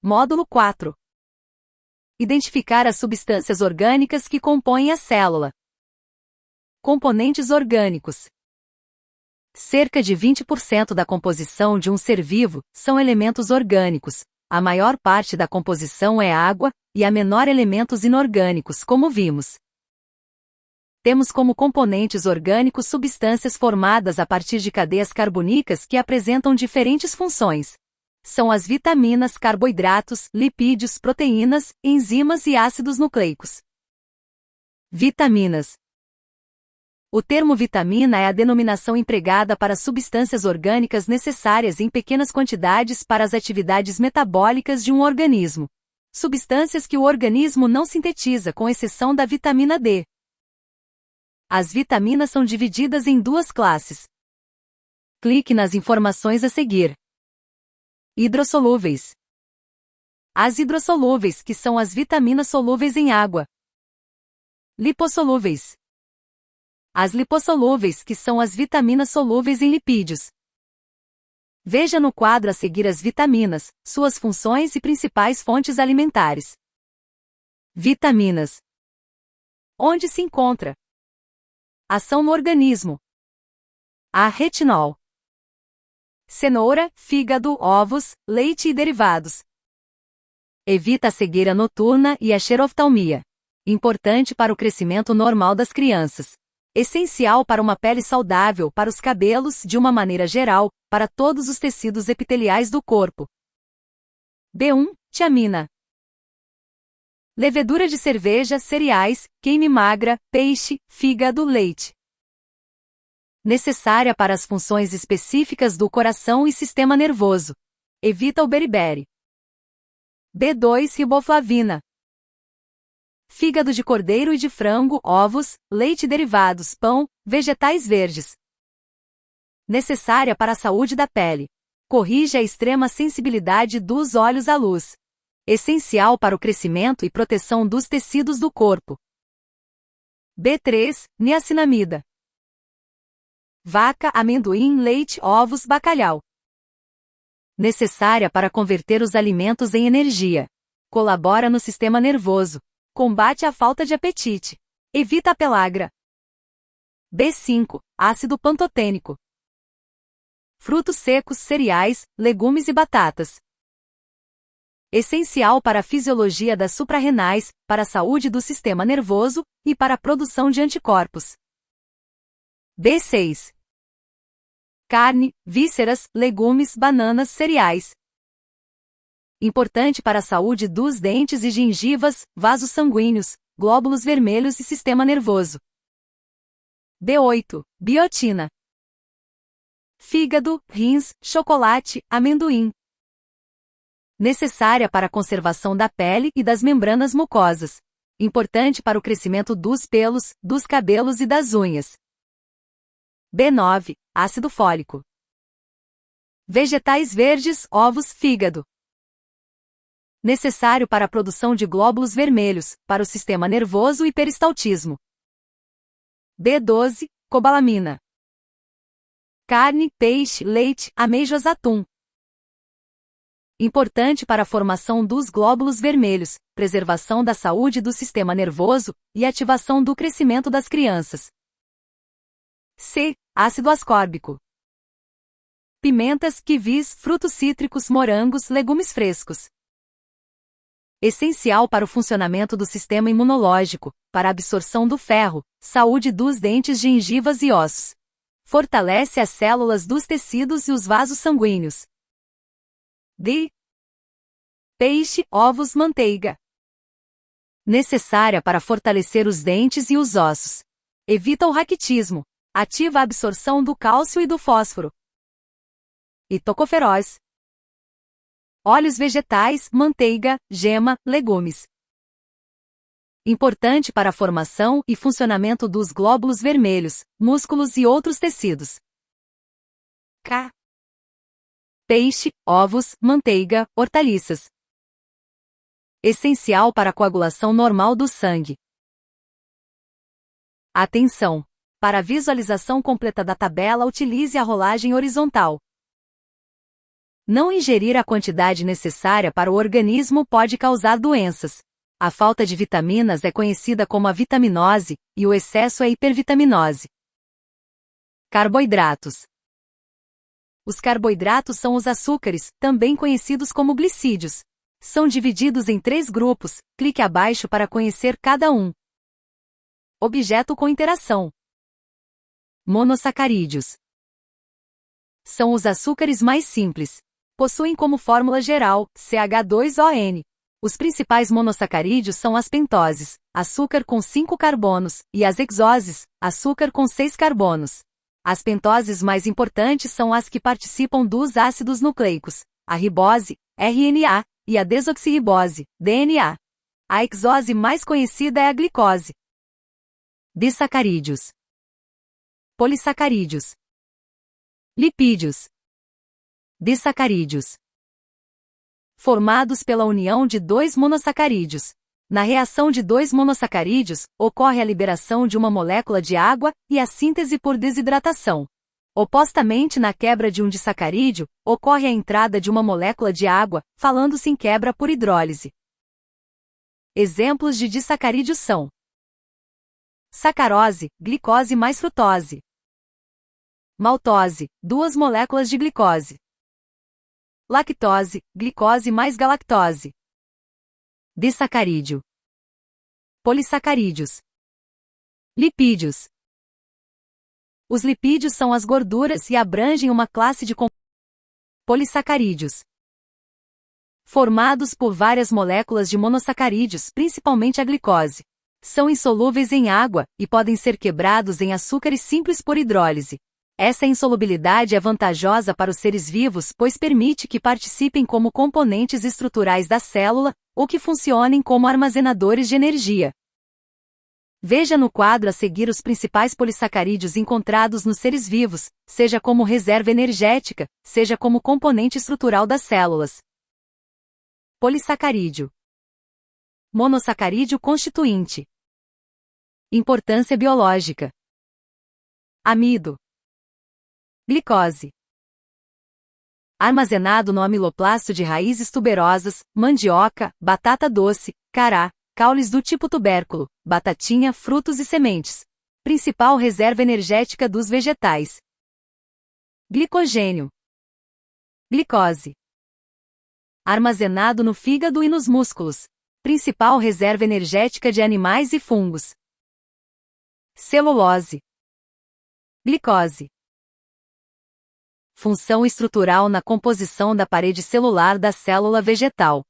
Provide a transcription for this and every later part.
Módulo 4. Identificar as substâncias orgânicas que compõem a célula. Componentes orgânicos. Cerca de 20% da composição de um ser vivo são elementos orgânicos. A maior parte da composição é água, e a menor elementos inorgânicos, como vimos. Temos como componentes orgânicos substâncias formadas a partir de cadeias carbonílicas que apresentam diferentes funções. São as vitaminas, carboidratos, lipídios, proteínas, enzimas e ácidos nucleicos. Vitaminas. O termo vitamina é a denominação empregada para substâncias orgânicas necessárias em pequenas quantidades para as atividades metabólicas de um organismo. Substâncias que o organismo não sintetiza, com exceção da vitamina D. As vitaminas são divididas em duas classes. Clique nas informações a seguir. Hidrossolúveis. As hidrossolúveis, que são as vitaminas solúveis em água. Lipossolúveis. As lipossolúveis, que são as vitaminas solúveis em lipídios. Veja no quadro a seguir as vitaminas, suas funções e principais fontes alimentares. Vitaminas. Onde se encontra? Ação no organismo. A. Retinol. Cenoura, fígado, ovos, leite e derivados. Evita a cegueira noturna e a xeroftalmia. Importante para o crescimento normal das crianças. Essencial para uma pele saudável, para os cabelos, de uma maneira geral, para todos os tecidos epiteliais do corpo. B1. Tiamina. Levedura de cerveja, cereais, queime magra, peixe, fígado, leite. Necessária para as funções específicas do coração e sistema nervoso. Evita o beriberi. B2. Riboflavina. Fígado de cordeiro e de frango, ovos, leite e derivados, pão, vegetais verdes. Necessária para a saúde da pele. Corrige a extrema sensibilidade dos olhos à luz. Essencial para o crescimento e proteção dos tecidos do corpo. B3. Niacinamida. Vaca, amendoim, leite, ovos, bacalhau. Necessária para converter os alimentos em energia. Colabora no sistema nervoso. Combate a falta de apetite. Evita a pellagra. B5. Ácido pantotênico. Frutos secos, cereais, legumes e batatas. Essencial para a fisiologia das suprarrenais, para a saúde do sistema nervoso e para a produção de anticorpos. B6. Carne, vísceras, legumes, bananas, cereais. Importante para a saúde dos dentes e gengivas, vasos sanguíneos, glóbulos vermelhos e sistema nervoso. B8. Biotina. Fígado, rins, chocolate, amendoim. Necessária para a conservação da pele e das membranas mucosas. Importante para o crescimento dos pelos, dos cabelos e das unhas. B9. Ácido fólico. Vegetais verdes, ovos, fígado. Necessário para a produção de glóbulos vermelhos, para o sistema nervoso e peristaltismo. B12. Cobalamina. Carne, peixe, leite, amêijoas, atum. Importante para a formação dos glóbulos vermelhos, preservação da saúde do sistema nervoso e ativação do crescimento das crianças. C. Ácido ascórbico. Pimentas, kiwis, frutos cítricos, morangos, legumes frescos. Essencial para o funcionamento do sistema imunológico, para a absorção do ferro, saúde dos dentes, gengivas e ossos. Fortalece as células dos tecidos e os vasos sanguíneos. D. Peixe, ovos, manteiga. Necessária para fortalecer os dentes e os ossos. Evita o raquitismo. Ativa a absorção do cálcio e do fósforo. E tocoferóis. Óleos vegetais, manteiga, gema, legumes. Importante para a formação e funcionamento dos glóbulos vermelhos, músculos e outros tecidos. K. Peixe, ovos, manteiga, hortaliças. Essencial para a coagulação normal do sangue. Atenção! Para a visualização completa da tabela, utilize a rolagem horizontal. Não ingerir a quantidade necessária para o organismo pode causar doenças. A falta de vitaminas é conhecida como a vitaminose, e o excesso é hipervitaminose. Carboidratos. Os carboidratos são os açúcares, também conhecidos como glicídios. São divididos em 3 grupos, clique abaixo para conhecer cada um. Objeto com interação. Monossacarídeos. São os açúcares mais simples. Possuem como fórmula geral, CH2ON. Os principais monossacarídeos são as pentoses, açúcar com 5 carbonos, e as hexoses, açúcar com 6 carbonos. As pentoses mais importantes são as que participam dos ácidos nucleicos, a ribose, RNA, e a desoxirribose, DNA. A hexose mais conhecida é a glicose. Disacarídeos. Polissacarídeos. Lipídios. Disacarídeos. Formados pela união de 2 monossacarídeos. Na reação de 2 monossacarídeos, ocorre a liberação de uma molécula de água e a síntese por desidratação. Opostamente na quebra de um disacarídeo, ocorre a entrada de uma molécula de água, falando-se em quebra por hidrólise. Exemplos de disacarídeos são: sacarose, glicose mais frutose. Maltose, 2 moléculas de glicose. Lactose, glicose mais galactose. Disacarídeo. Polissacarídeos. Lipídios. Os lipídios são as gorduras e abrangem uma classe de polissacarídeos. Formados por várias moléculas de monossacarídeos, principalmente a glicose. São insolúveis em água, e podem ser quebrados em açúcares simples por hidrólise. Essa insolubilidade é vantajosa para os seres vivos, pois permite que participem como componentes estruturais da célula, ou que funcionem como armazenadores de energia. Veja no quadro a seguir os principais polissacarídeos encontrados nos seres vivos, seja como reserva energética, seja como componente estrutural das células. Polissacarídeo. Monossacarídeo constituinte. Importância biológica. Amido. Glicose. Armazenado no amiloplasto de raízes tuberosas, mandioca, batata doce, cará, caules do tipo tubérculo, batatinha, frutos e sementes. Principal reserva energética dos vegetais. Glicogênio. Glicose. Armazenado no fígado e nos músculos. Principal reserva energética de animais e fungos. Celulose. Glicose. Função estrutural na composição da parede celular da célula vegetal.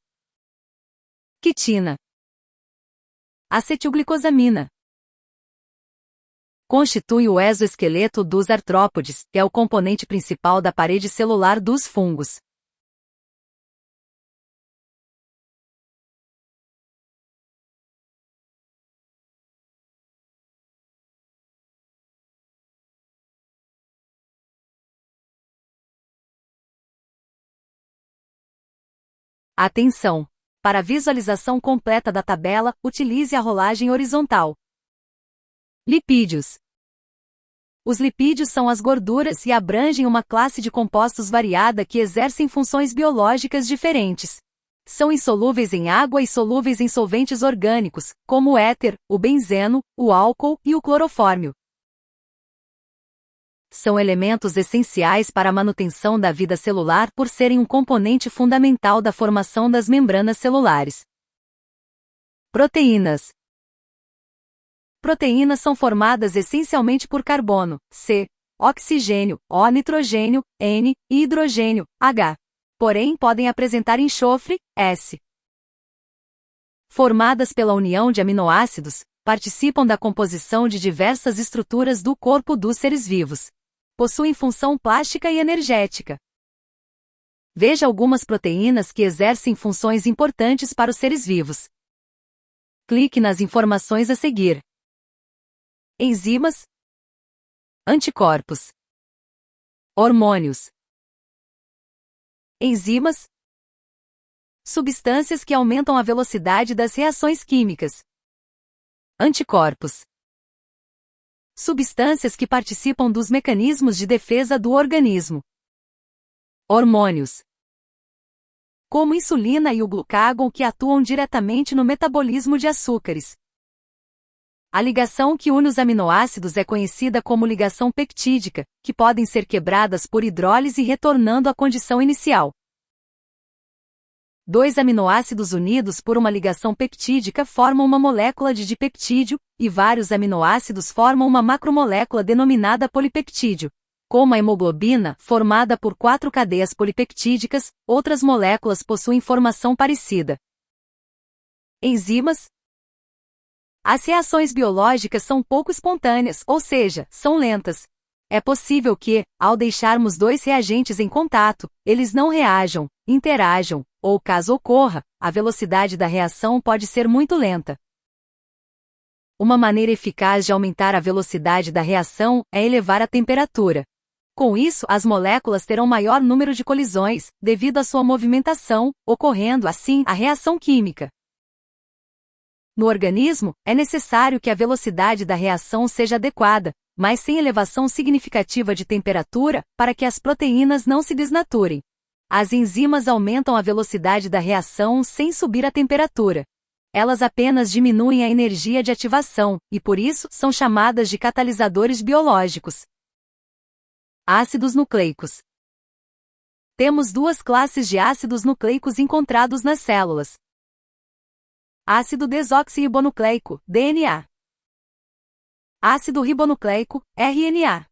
Quitina. Acetilglicosamina. Constitui o exoesqueleto dos artrópodes, que é o componente principal da parede celular dos fungos. Atenção! Para a visualização completa da tabela, utilize a rolagem horizontal. Lipídios. Os lipídios são as gorduras e abrangem uma classe de compostos variada que exercem funções biológicas diferentes. São insolúveis em água e solúveis em solventes orgânicos, como o éter, o benzeno, o álcool e o clorofórmio. São elementos essenciais para a manutenção da vida celular por serem um componente fundamental da formação das membranas celulares. Proteínas. Proteínas são formadas essencialmente por carbono, C, oxigênio, O, nitrogênio, N, e hidrogênio, H. Porém, podem apresentar enxofre, S. Formadas pela união de aminoácidos, participam da composição de diversas estruturas do corpo dos seres vivos. Possuem função plástica e energética. Veja algumas proteínas que exercem funções importantes para os seres vivos. Clique nas informações a seguir. Enzimas, anticorpos, hormônios. Enzimas, substâncias que aumentam a velocidade das reações químicas. Anticorpos, substâncias que participam dos mecanismos de defesa do organismo. Hormônios, como insulina e o glucagon, que atuam diretamente no metabolismo de açúcares. A ligação que une os aminoácidos é conhecida como ligação peptídica, que podem ser quebradas por hidrólise retornando à condição inicial. Dois aminoácidos unidos por uma ligação peptídica formam uma molécula de dipeptídeo, e vários aminoácidos formam uma macromolécula denominada polipeptídeo. Como a hemoglobina, formada por 4 cadeias polipeptídicas, outras moléculas possuem formação parecida. Enzimas. As reações biológicas são pouco espontâneas, ou seja, são lentas. É possível que, ao deixarmos dois reagentes em contato, eles não reajam, interajam, ou caso ocorra, a velocidade da reação pode ser muito lenta. Uma maneira eficaz de aumentar a velocidade da reação é elevar a temperatura. Com isso, as moléculas terão maior número de colisões, devido à sua movimentação, ocorrendo assim a reação química. No organismo, é necessário que a velocidade da reação seja adequada, mas sem elevação significativa de temperatura, para que as proteínas não se desnaturem. As enzimas aumentam a velocidade da reação sem subir a temperatura. Elas apenas diminuem a energia de ativação, e por isso são chamadas de catalisadores biológicos. Ácidos nucleicos. Temos duas classes de ácidos nucleicos encontrados nas células. Ácido desoxirribonucleico, DNA. Ácido ribonucleico, RNA.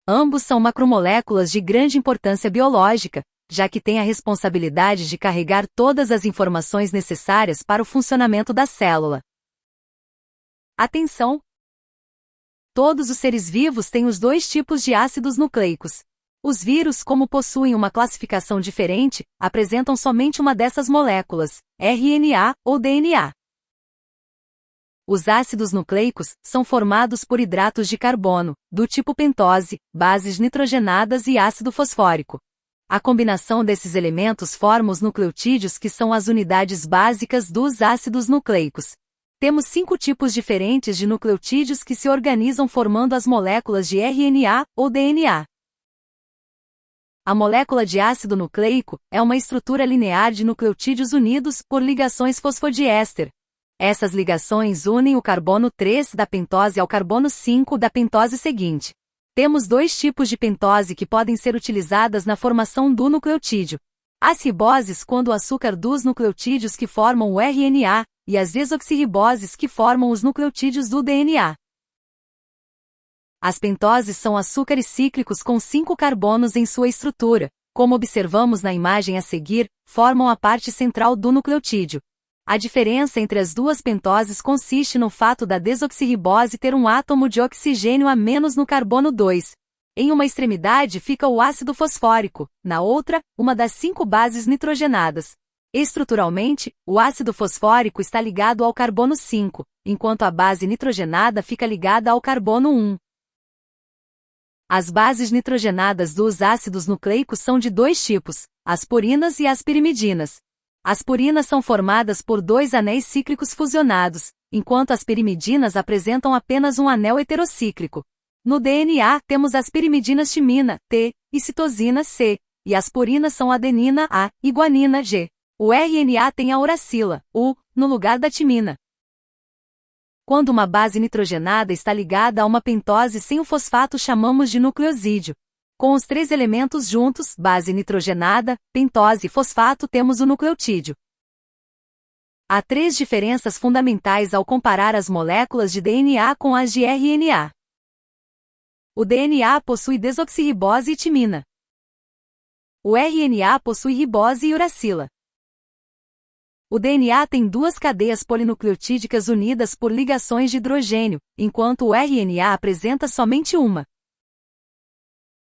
Ambos são macromoléculas de grande importância biológica, já que têm a responsabilidade de carregar todas as informações necessárias para o funcionamento da célula. Atenção! Todos os seres vivos têm os dois tipos de ácidos nucleicos. Os vírus, como possuem uma classificação diferente, apresentam somente uma dessas moléculas, RNA ou DNA. Os ácidos nucleicos são formados por hidratos de carbono, do tipo pentose, bases nitrogenadas e ácido fosfórico. A combinação desses elementos forma os nucleotídeos, que são as unidades básicas dos ácidos nucleicos. Temos 5 tipos diferentes de nucleotídeos que se organizam formando as moléculas de RNA ou DNA. A molécula de ácido nucleico é uma estrutura linear de nucleotídeos unidos por ligações fosfodiéster. Essas ligações unem o carbono 3 da pentose ao carbono 5 da pentose seguinte. Temos 2 tipos de pentose que podem ser utilizadas na formação do nucleotídeo. As riboses, quando o açúcar dos nucleotídeos que formam o RNA, e as desoxirriboses, que formam os nucleotídeos do DNA. As pentoses são açúcares cíclicos com 5 carbonos em sua estrutura, como observamos na imagem a seguir, formam a parte central do nucleotídeo. A diferença entre as duas pentoses consiste no fato da desoxirribose ter um átomo de oxigênio a menos no carbono 2. Em uma extremidade fica o ácido fosfórico, na outra, uma das 5 bases nitrogenadas. Estruturalmente, o ácido fosfórico está ligado ao carbono 5, enquanto a base nitrogenada fica ligada ao carbono 1. As bases nitrogenadas dos ácidos nucleicos são de 2 tipos, as purinas e as pirimidinas. As purinas são formadas por 2 anéis cíclicos fusionados, enquanto as pirimidinas apresentam apenas um anel heterocíclico. No DNA temos as pirimidinas timina, T, e citosina, C, e as purinas são adenina, A, e guanina, G. O RNA tem a uracila, U, no lugar da timina. Quando uma base nitrogenada está ligada a uma pentose sem o fosfato, chamamos de nucleosídeo. Com os 3 elementos juntos, base nitrogenada, pentose e fosfato, temos o nucleotídeo. Há 3 diferenças fundamentais ao comparar as moléculas de DNA com as de RNA. O DNA possui desoxirribose e timina. O RNA possui ribose e uracila. O DNA tem 2 cadeias polinucleotídicas unidas por ligações de hidrogênio, enquanto o RNA apresenta somente uma.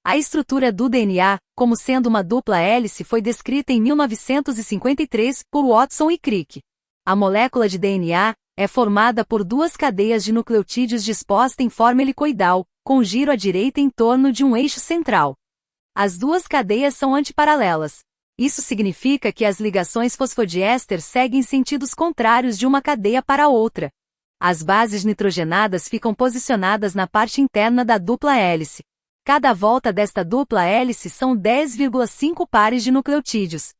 A estrutura do DNA, como sendo uma dupla hélice, foi descrita em 1953 por Watson e Crick. A molécula de DNA é formada por 2 cadeias de nucleotídeos dispostas em forma helicoidal, com giro à direita em torno de um eixo central. As 2 cadeias são antiparalelas. Isso significa que as ligações fosfodiéster seguem sentidos contrários de uma cadeia para outra. As bases nitrogenadas ficam posicionadas na parte interna da dupla hélice. Cada volta desta dupla hélice são 10,5 pares de nucleotídeos.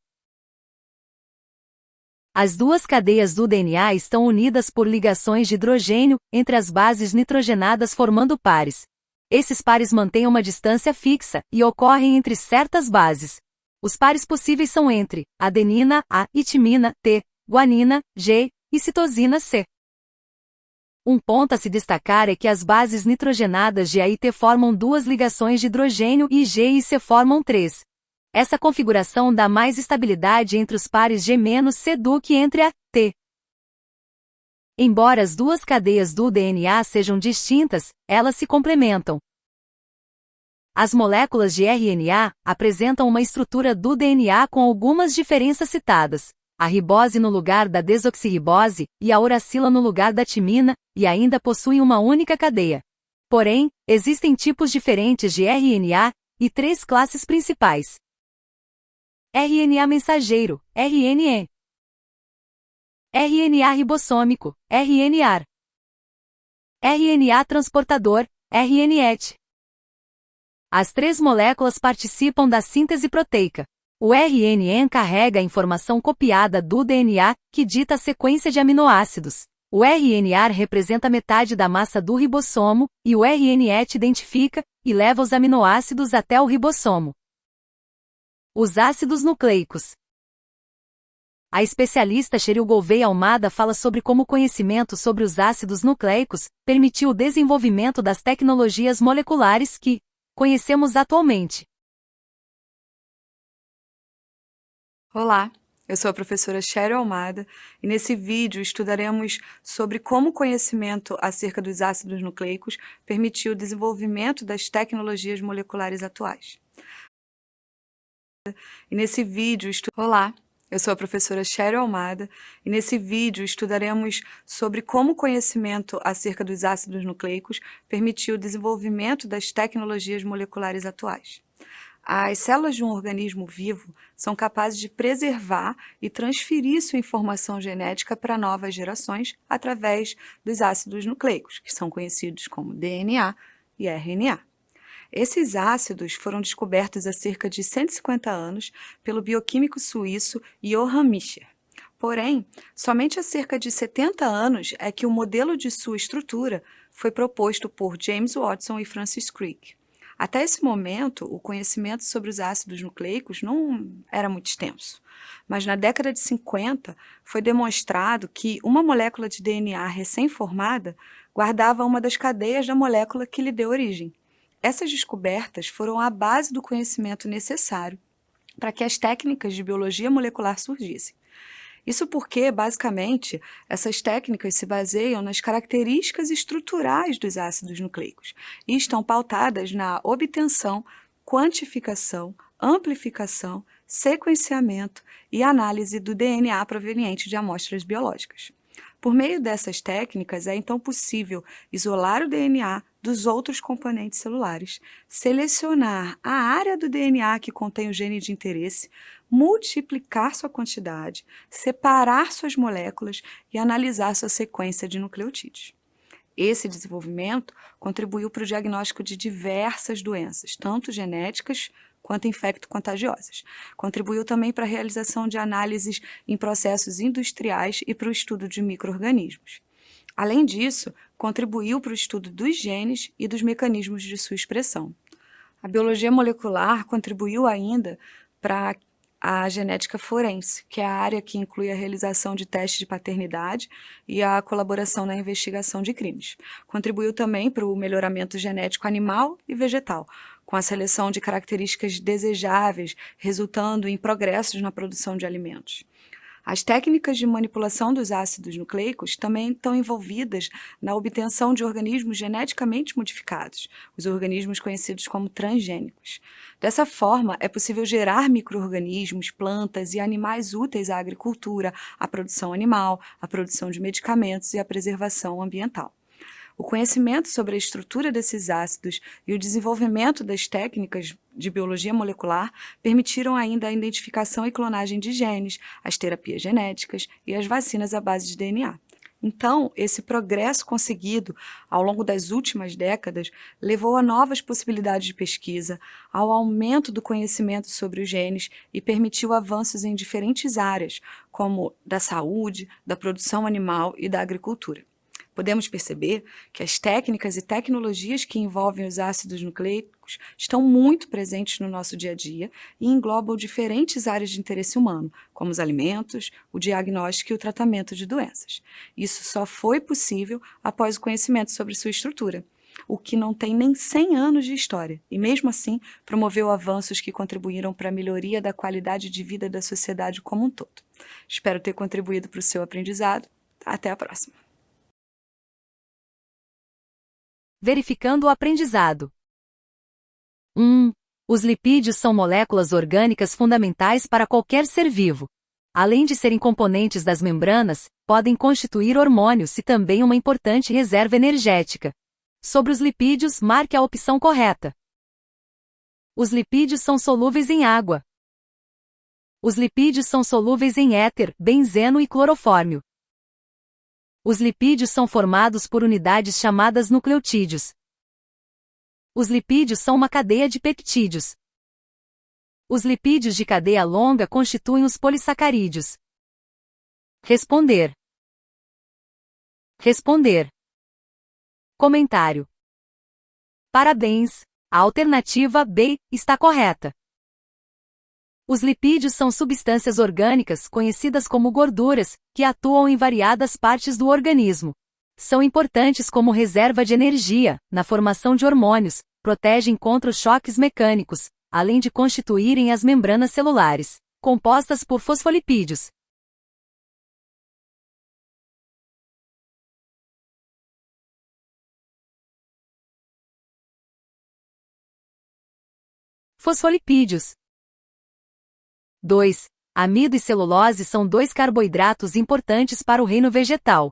As duas cadeias do DNA estão unidas por ligações de hidrogênio entre as bases nitrogenadas formando pares. Esses pares mantêm uma distância fixa e ocorrem entre certas bases. Os pares possíveis são entre adenina A e timina T, guanina G e citosina C. Um ponto a se destacar é que as bases nitrogenadas G e T formam duas ligações de hidrogênio e G e C formam três. Essa configuração dá mais estabilidade entre os pares G-C do que entre a T. Embora as duas cadeias do DNA sejam distintas, elas se complementam. As moléculas de RNA apresentam uma estrutura do DNA com algumas diferenças citadas. A ribose no lugar da desoxirribose e a uracila no lugar da timina, e ainda possuem uma única cadeia. Porém, existem tipos diferentes de RNA e três classes principais. RNA mensageiro, RNA. RNA ribossômico, RNA. RNA transportador, RNet. As três moléculas participam da síntese proteica. O RNA carrega a informação copiada do DNA, que dita a sequência de aminoácidos. O RNA representa metade da massa do ribossomo, e o RNet identifica e leva os aminoácidos até o ribossomo. Os ácidos nucleicos. A especialista Sheryl Gouveia Almada fala sobre como o conhecimento sobre os ácidos nucleicos permitiu o desenvolvimento das tecnologias moleculares que conhecemos atualmente. Olá, eu sou a professora Sheryl Almada e nesse vídeo estudaremos sobre como o conhecimento acerca dos ácidos nucleicos permitiu o desenvolvimento das tecnologias moleculares atuais. Olá, eu sou a professora Sheryl Almada e nesse vídeo estudaremos sobre como o conhecimento acerca dos ácidos nucleicos permitiu o desenvolvimento das tecnologias moleculares atuais. As células de um organismo vivo são capazes de preservar e transferir sua informação genética para novas gerações através dos ácidos nucleicos, que são conhecidos como DNA e RNA. Esses ácidos foram descobertos há cerca de 150 anos pelo bioquímico suíço Johann Miescher. Porém, somente há cerca de 70 anos é que o modelo de sua estrutura foi proposto por James Watson e Francis Crick. Até esse momento, o conhecimento sobre os ácidos nucleicos não era muito extenso, mas na década de 50 foi demonstrado que uma molécula de DNA recém-formada guardava uma das cadeias da molécula que lhe deu origem. Essas descobertas foram a base do conhecimento necessário para que as técnicas de biologia molecular surgissem. Isso porque, basicamente, essas técnicas se baseiam nas características estruturais dos ácidos nucleicos e estão pautadas na obtenção, quantificação, amplificação, sequenciamento e análise do DNA proveniente de amostras biológicas. Por meio dessas técnicas, é então possível isolar o DNA dos outros componentes celulares, selecionar a área do DNA que contém o gene de interesse, multiplicar sua quantidade, separar suas moléculas e analisar sua sequência de nucleotídeos. Esse desenvolvimento contribuiu para o diagnóstico de diversas doenças, tanto genéticas quanto infecto-contagiosas. Contribuiu também para a realização de análises em processos industriais e para o estudo de micro-organismos. Além disso, contribuiu para o estudo dos genes e dos mecanismos de sua expressão. A biologia molecular contribuiu ainda para a genética forense, que é a área que inclui a realização de testes de paternidade e a colaboração na investigação de crimes. Contribuiu também para o melhoramento genético animal e vegetal, com a seleção de características desejáveis, resultando em progressos na produção de alimentos. As técnicas de manipulação dos ácidos nucleicos também estão envolvidas na obtenção de organismos geneticamente modificados, os organismos conhecidos como transgênicos. Dessa forma, é possível gerar micro-organismos, plantas e animais úteis à agricultura, à produção animal, à produção de medicamentos e à preservação ambiental. O conhecimento sobre a estrutura desses ácidos e o desenvolvimento das técnicas de biologia molecular permitiram ainda a identificação e clonagem de genes, as terapias genéticas e as vacinas à base de DNA. Então, esse progresso conseguido ao longo das últimas décadas levou a novas possibilidades de pesquisa, ao aumento do conhecimento sobre os genes e permitiu avanços em diferentes áreas, como da saúde, da produção animal e da agricultura. Podemos perceber que as técnicas e tecnologias que envolvem os ácidos nucleicos estão muito presentes no nosso dia a dia e englobam diferentes áreas de interesse humano, como os alimentos, o diagnóstico e o tratamento de doenças. Isso só foi possível após o conhecimento sobre sua estrutura, o que não tem nem 100 anos de história, e mesmo assim promoveu avanços que contribuíram para a melhoria da qualidade de vida da sociedade como um todo. Espero ter contribuído para o seu aprendizado. Até a próxima! Verificando o aprendizado. 1. Os lipídios são moléculas orgânicas fundamentais para qualquer ser vivo. Além de serem componentes das membranas, podem constituir hormônios e também uma importante reserva energética. Sobre os lipídios, marque a opção correta. Os lipídios são solúveis em água. Os lipídios são solúveis em éter, benzeno e clorofórmio. Os lipídios são formados por unidades chamadas nucleotídeos. Os lipídios são uma cadeia de peptídeos. Os lipídios de cadeia longa constituem os polissacarídeos. Responder. Responder. Comentário. Parabéns! A alternativa B está correta. Os lipídios são substâncias orgânicas, conhecidas como gorduras, que atuam em variadas partes do organismo. São importantes como reserva de energia, na formação de hormônios, protegem contra os choques mecânicos, além de constituírem as membranas celulares, compostas por fosfolipídios. Fosfolipídios. 2. Amido e celulose são dois carboidratos importantes para o reino vegetal.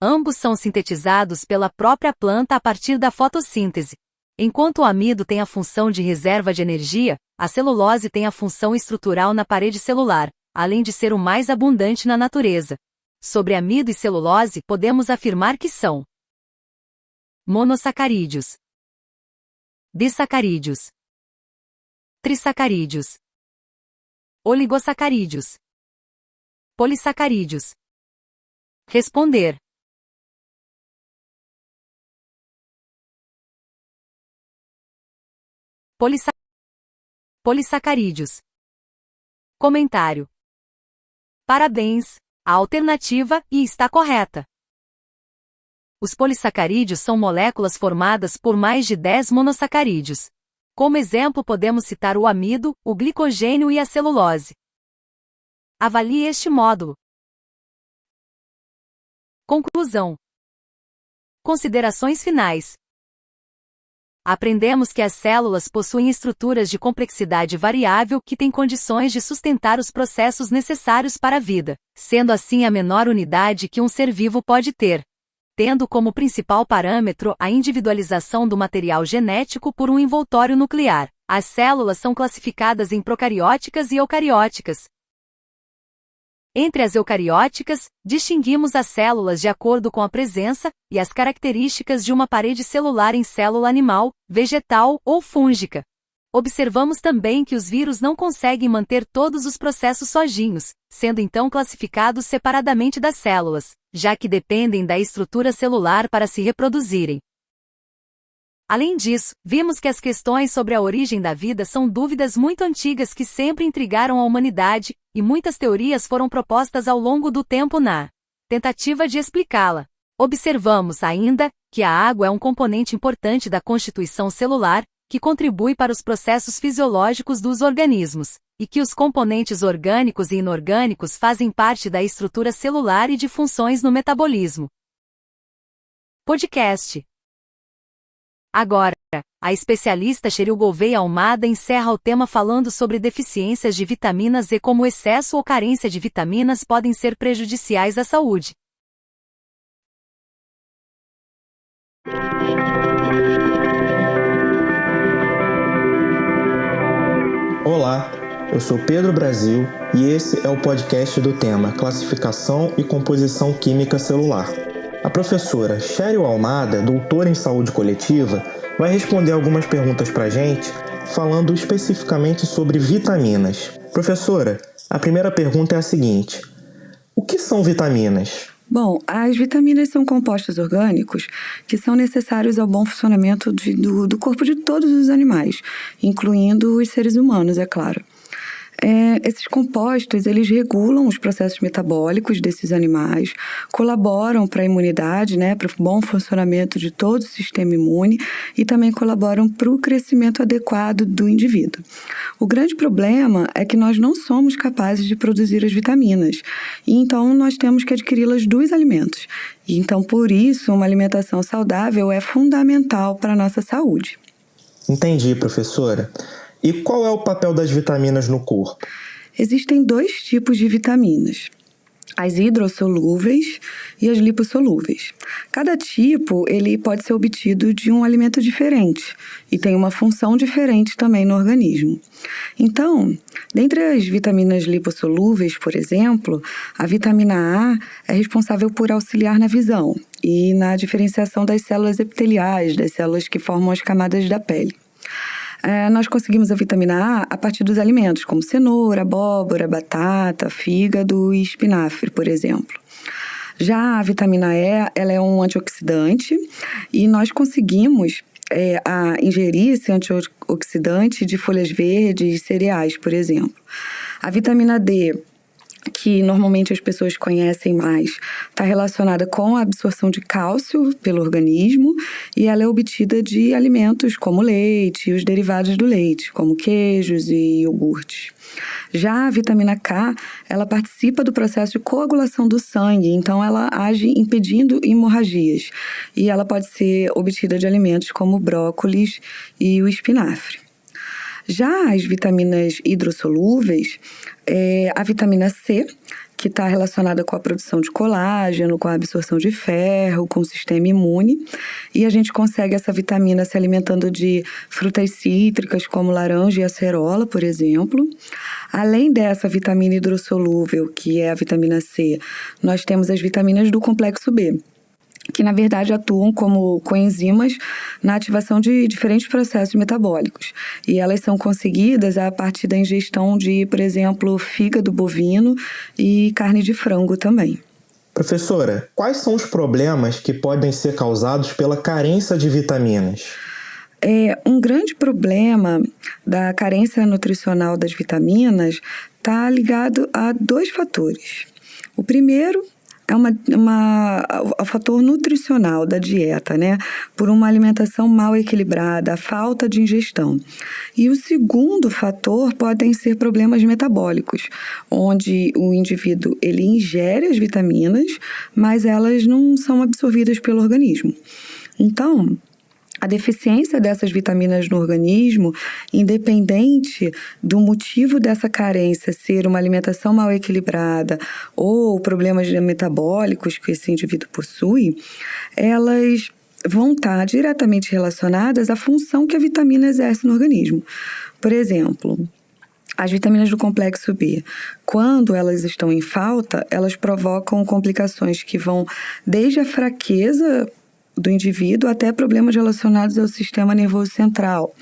Ambos são sintetizados pela própria planta a partir da fotossíntese. Enquanto o amido tem a função de reserva de energia, a celulose tem a função estrutural na parede celular, além de ser o mais abundante na natureza. Sobre amido e celulose, podemos afirmar que são monossacarídeos, disacarídeos, trissacarídeos, oligosacarídeos, polissacarídeos. Responder. Polissacarídeos. Comentário. Parabéns! A alternativa I está correta. Os polissacarídeos são moléculas formadas por mais de 10 monossacarídeos. Como exemplo podemos citar o amido, o glicogênio e a celulose. Avalie este módulo. Conclusão. Considerações finais. Aprendemos que as células possuem estruturas de complexidade variável que têm condições de sustentar os processos necessários para a vida, sendo assim a menor unidade que um ser vivo pode ter, tendo como principal parâmetro a individualização do material genético por um envoltório nuclear. As células são classificadas em procarióticas e eucarióticas. Entre as eucarióticas, distinguimos as células de acordo com a presença e as características de uma parede celular em célula animal, vegetal ou fúngica. Observamos também que os vírus não conseguem manter todos os processos sozinhos, sendo então classificados separadamente das células, já que dependem da estrutura celular para se reproduzirem. Além disso, vimos que as questões sobre a origem da vida são dúvidas muito antigas que sempre intrigaram a humanidade, e muitas teorias foram propostas ao longo do tempo na tentativa de explicá-la. Observamos ainda que a água é um componente importante da constituição celular, que contribui para os processos fisiológicos dos organismos, e que os componentes orgânicos e inorgânicos fazem parte da estrutura celular e de funções no metabolismo. Podcast. Agora, a especialista Sheryl Gouveia Almada encerra o tema falando sobre deficiências de vitaminas e como excesso ou carência de vitaminas podem ser prejudiciais à saúde. Olá, eu sou Pedro Brasil e esse é o podcast do tema Classificação e Composição Química Celular. A professora Sheryl Almada, doutora em saúde coletiva, vai responder algumas perguntas para a gente, falando especificamente sobre vitaminas. Professora, a primeira pergunta é a seguinte: o que são vitaminas? Bom, as vitaminas são compostos orgânicos que são necessários ao bom funcionamento do corpo de todos os animais, incluindo os seres humanos, é claro. Esses compostos, eles regulam os processos metabólicos desses animais, colaboram para a imunidade, para o bom funcionamento de todo o sistema imune e também colaboram para o crescimento adequado do indivíduo. O grande problema é que nós não somos capazes de produzir as vitaminas, e então nós temos que adquiri-las dos alimentos. E então, por isso, uma alimentação saudável é fundamental para a nossa saúde. Entendi, professora. E qual é o papel das vitaminas no corpo? Existem 2 tipos de vitaminas: as hidrossolúveis e as lipossolúveis. Cada tipo ele pode ser obtido de um alimento diferente e tem uma função diferente também no organismo. Então, dentre as vitaminas lipossolúveis, por exemplo, a vitamina A é responsável por auxiliar na visão e na diferenciação das células epiteliais, das células que formam as camadas da pele. Nós conseguimos a vitamina A partir dos alimentos, como cenoura, abóbora, batata, fígado e espinafre, por exemplo. Já a vitamina E, ela é um antioxidante e nós conseguimos ingerir esse antioxidante de folhas verdes e cereais, por exemplo. A vitamina D, que normalmente as pessoas conhecem mais, está relacionada com a absorção de cálcio pelo organismo e ela é obtida de alimentos como leite e os derivados do leite, como queijos e iogurtes. Já a vitamina K, ela participa do processo de coagulação do sangue, então ela age impedindo hemorragias e ela pode ser obtida de alimentos como brócolis e o espinafre. Já as vitaminas hidrossolúveis, a vitamina C, que está relacionada com a produção de colágeno, com a absorção de ferro, com o sistema imune. E a gente consegue essa vitamina se alimentando de frutas cítricas, como laranja e acerola, por exemplo. Além dessa vitamina hidrossolúvel, que é a vitamina C, nós temos as vitaminas do complexo B, que na verdade atuam como coenzimas na ativação de diferentes processos metabólicos. E elas são conseguidas a partir da ingestão de, por exemplo, fígado bovino e carne de frango também. Professora, quais são os problemas que podem ser causados pela carência de vitaminas? Um grande problema da carência nutricional das vitaminas está ligado a 2 fatores. O primeiro é o fator nutricional da dieta, por uma alimentação mal equilibrada, a falta de ingestão. E o segundo fator podem ser problemas metabólicos, onde o indivíduo ele ingere as vitaminas, mas elas não são absorvidas pelo organismo. Então, a deficiência dessas vitaminas no organismo, independente do motivo dessa carência ser uma alimentação mal equilibrada ou problemas metabólicos que esse indivíduo possui, elas vão estar diretamente relacionadas à função que a vitamina exerce no organismo. Por exemplo, as vitaminas do complexo B, quando elas estão em falta, elas provocam complicações que vão desde a fraqueza do indivíduo até problemas relacionados ao sistema nervoso central.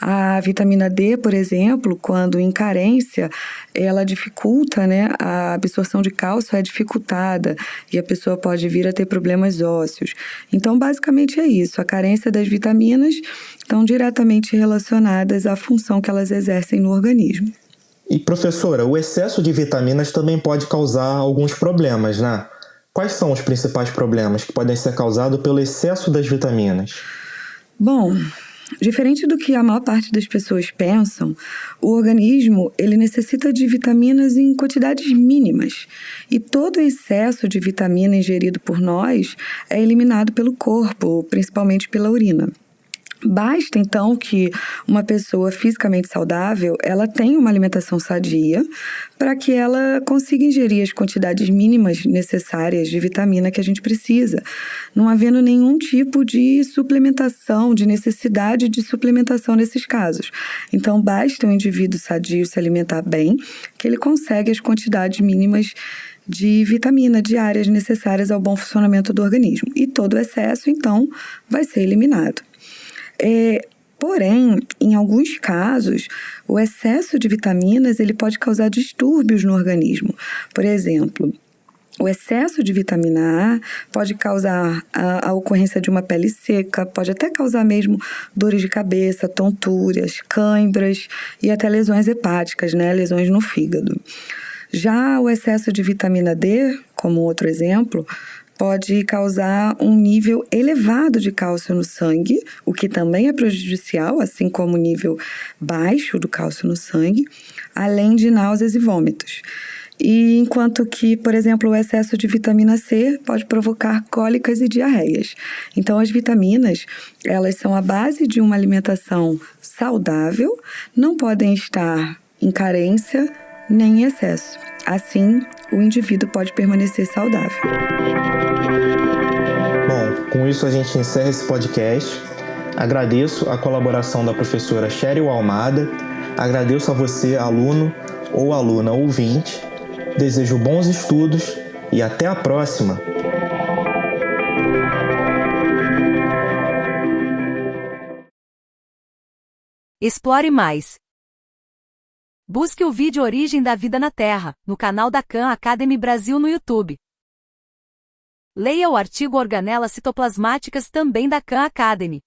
A vitamina D, por exemplo, quando em carência, ela dificulta, a absorção de cálcio é dificultada e a pessoa pode vir a ter problemas ósseos. Então, basicamente é isso. A carência das vitaminas estão diretamente relacionadas à função que elas exercem no organismo. E, professora, o excesso de vitaminas também pode causar alguns problemas, Quais são os principais problemas que podem ser causados pelo excesso das vitaminas? Bom, diferente do que a maior parte das pessoas pensam, o organismo ele necessita de vitaminas em quantidades mínimas e todo excesso de vitamina ingerido por nós é eliminado pelo corpo, principalmente pela urina. Basta, então, que uma pessoa fisicamente saudável, ela tenha uma alimentação sadia para que ela consiga ingerir as quantidades mínimas necessárias de vitamina que a gente precisa, não havendo nenhum tipo de suplementação, de necessidade de suplementação nesses casos. Então, basta o indivíduo sadio se alimentar bem, que ele consegue as quantidades mínimas de vitamina diárias necessárias ao bom funcionamento do organismo. E todo o excesso, então, vai ser eliminado. Porém, em alguns casos, o excesso de vitaminas ele pode causar distúrbios no organismo. Por exemplo, o excesso de vitamina A pode causar a ocorrência de uma pele seca, pode até causar mesmo dores de cabeça, tonturas, cãibras e até lesões hepáticas, né? Lesões no fígado. Já o excesso de vitamina D, como outro exemplo, pode causar um nível elevado de cálcio no sangue, o que também é prejudicial, assim como o nível baixo do cálcio no sangue, além de náuseas e vômitos. E enquanto que, por exemplo, o excesso de vitamina C pode provocar cólicas e diarreias. Então, as vitaminas, elas são a base de uma alimentação saudável, não podem estar em carência nem em excesso. Assim, o indivíduo pode permanecer saudável. Bom, com isso a gente encerra esse podcast. Agradeço a colaboração da professora Sheryl Almada. Agradeço a você, aluno ou aluna ouvinte. Desejo bons estudos e até a próxima! Explore mais. Busque o vídeo Origem da Vida na Terra, no canal da Khan Academy Brasil no YouTube. Leia o artigo Organelas citoplasmáticas também da Khan Academy.